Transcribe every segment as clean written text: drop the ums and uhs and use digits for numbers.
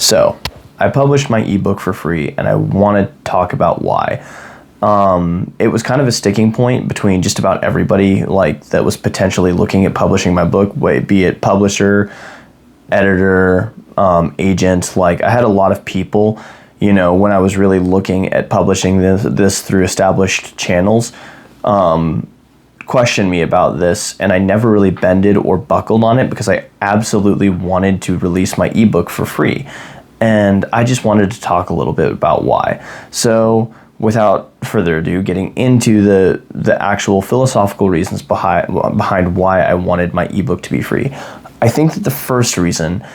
So I published my ebook for free, and I want to talk about why. It was kind of a sticking point between just about everybody like that was potentially looking at publishing my book, be it publisher, editor, agent. Like, I had a lot of people, when I was really looking at publishing this through established channels, question me about this, and I never really bended or buckled on it because I absolutely wanted to release my ebook for free. And I just wanted to talk a little bit about why. So without further ado, getting into the actual philosophical reasons behind why I wanted my ebook to be free. I think that the first reason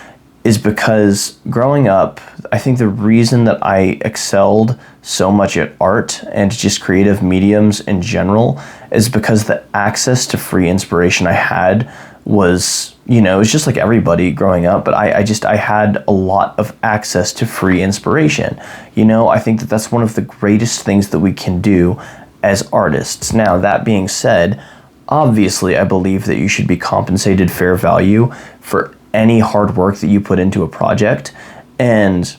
is because growing up, I think the reason that I excelled so much at art and just creative mediums in general is because the access to free inspiration I had was, it was just like everybody growing up, but I had a lot of access to free inspiration. I think that that's one of the greatest things that we can do as artists. Now, that being said, obviously, I believe that you should be compensated fair value for any hard work that you put into a project. And,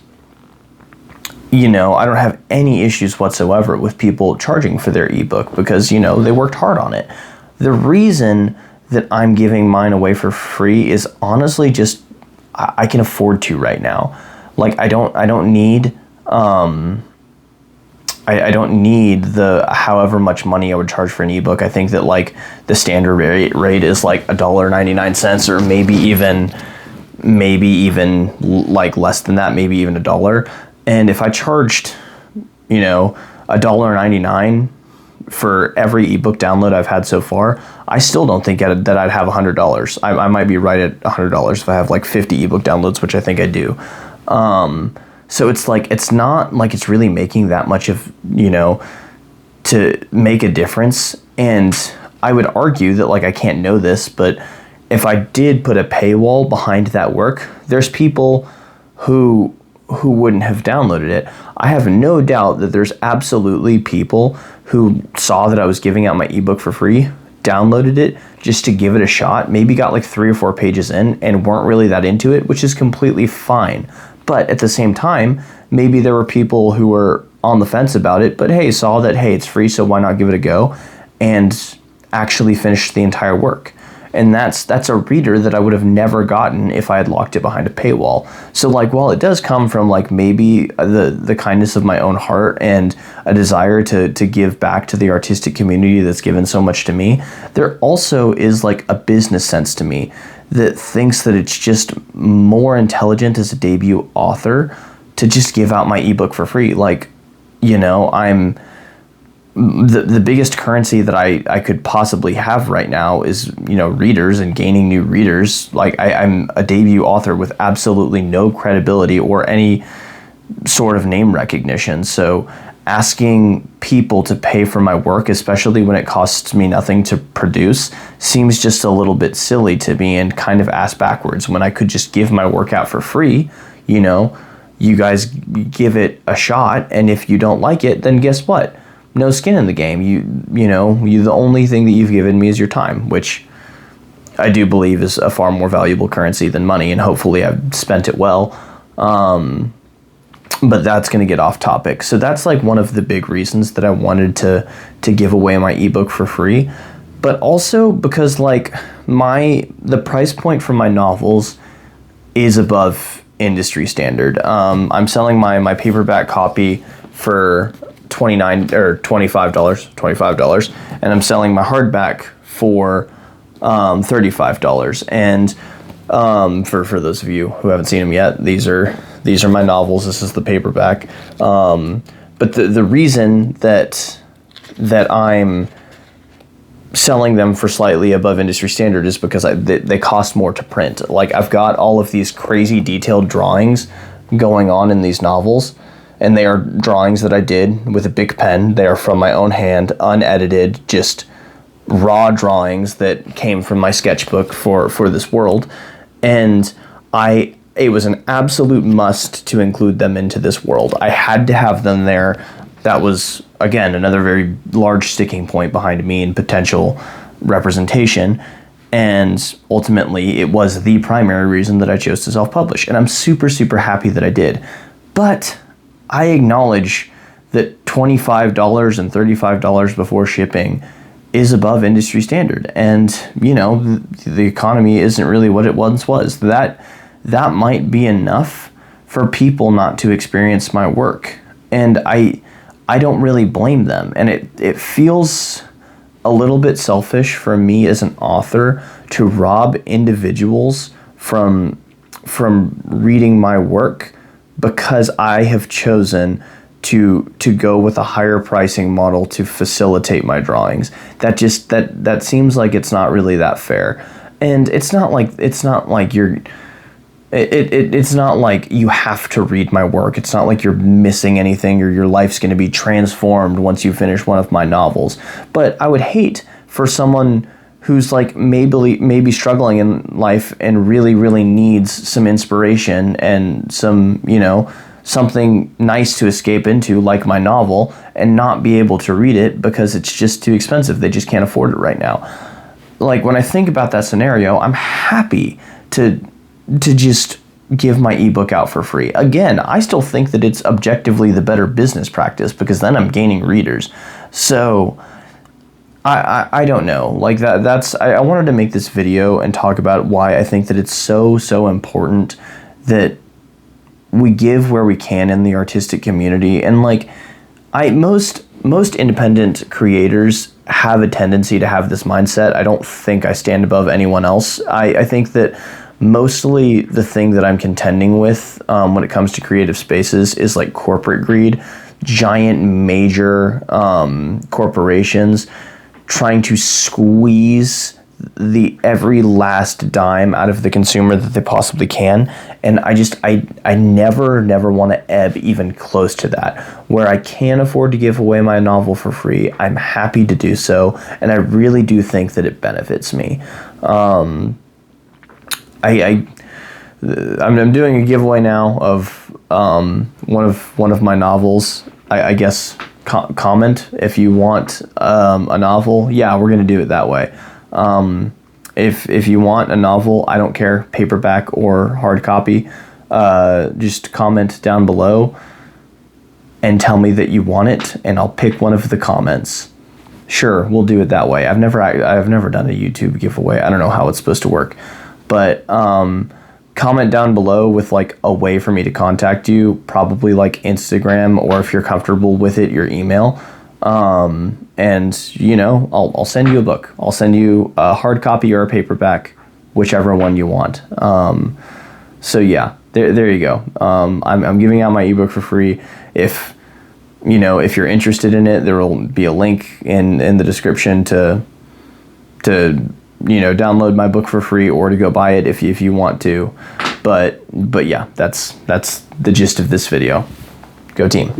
I don't have any issues whatsoever with people charging for their ebook because, they worked hard on it. The reason that I'm giving mine away for free is honestly just I can afford to right now. Like, I don't need I don't need the however much money I would charge for an ebook. I think that like the standard rate is like $1.99 or maybe even like less than that, maybe even $1. And if I charged, $1.99 for every ebook download I've had so far, I still don't think that I'd have $100. I might be right at $100 if I have like 50 ebook downloads, which I think I do. So it's like, it's not like it's really making that much of, to make a difference. And I would argue that like, I can't know this, but if I did put a paywall behind that work, there's people who wouldn't have downloaded it. I have no doubt that there's absolutely people who saw that I was giving out my ebook for free, downloaded it just to give it a shot, maybe got like 3 or 4 pages in and weren't really that into it, which is completely fine. But at the same time, maybe there were people who were on the fence about it, but saw that, it's free, so why not give it a go, and actually finished the entire work. And that's a reader that I would have never gotten if I had locked it behind a paywall. So like, while it does come from like maybe the kindness of my own heart and a desire to give back to the artistic community that's given so much to me, there also is like a business sense to me that thinks that it's just more intelligent as a debut author to just give out my ebook for free. Like, I'm the biggest currency that I could possibly have right now is, readers and gaining new readers. Like I'm a debut author with absolutely no credibility or any sort of name recognition. So asking people to pay for my work, especially when it costs me nothing to produce, seems just a little bit silly to me and kind of ass backwards when I could just give my work out for free. You guys give it a shot, and if you don't like it, then guess what? No skin in the game. You the only thing that you've given me is your time, which I do believe is a far more valuable currency than money, and hopefully I've spent it well. But that's going to get off topic. So that's like one of the big reasons that I wanted to give away my ebook for free. But also because like the price point for my novels is above industry standard. I'm selling my paperback copy for $29 or $25, and I'm selling my hardback for $35. And for those of you who haven't seen them yet, these are my novels. This is the paperback. But the reason that I'm selling them for slightly above industry standard is because they cost more to print. Like, I've got all of these crazy detailed drawings going on in these novels, and they are drawings that I did with a big pen. They are from my own hand, unedited, just raw drawings that came from my sketchbook for this world. And it was an absolute must to include them into this world. I had to have them there. That was, again, another very large sticking point behind me and potential representation. And ultimately, it was the primary reason that I chose to self-publish. And I'm super, super happy that I did. But I acknowledge that $25 and $35 before shipping is above industry standard. And, you know, the economy isn't really what it once was. That might be enough for people not to experience my work. And I don't really blame them. And it feels a little bit selfish for me as an author to rob individuals from reading my work because I have chosen to go with a higher pricing model to facilitate my drawings. That seems like it's not really that fair. And it's not like it's not like you have to read my work. It's not like you're missing anything or your life's going to be transformed once you finish one of my novels. But I would hate for someone who's like maybe struggling in life and really, really needs some inspiration and some, you know, something nice to escape into, like my novel, and not be able to read it because it's just too expensive. They just can't afford it right now. Like, when I think about that scenario, I'm happy to just give my ebook out for free. Again, I still think that it's objectively the better business practice because then I'm gaining readers. So I don't know. Like I wanted to make this video and talk about why I think that it's so important that we give where we can in the artistic community. And like most independent creators have a tendency to have this mindset. I don't think I stand above anyone else. I think that mostly the thing that I'm contending with when it comes to creative spaces is like corporate greed, giant major corporations trying to squeeze every last dime out of the consumer that they possibly can. And I never want to ebb even close to that. Where I can afford to give away my novel for free, I'm happy to do so, and I really do think that it benefits me. I'm doing a giveaway now of one of my novels. I guess comment if you want a novel. Yeah, we're gonna do it that way. If you want a novel, I don't care, paperback or hard copy, just comment down below and tell me that you want it, and I'll pick one of the comments. Sure, we'll do it that way. I've never done a YouTube giveaway. I don't know how it's supposed to work, but comment down below with like a way for me to contact you, probably like Instagram, or if you're comfortable with it, your email. And you know, I'll send you a book. I'll send you a hard copy or a paperback, whichever one you want. So yeah, there you go. I'm giving out my ebook for free. If you're interested in it, there will be a link in the description to download my book for free or to go buy it if you want to. But yeah, that's the gist of this video. Go team.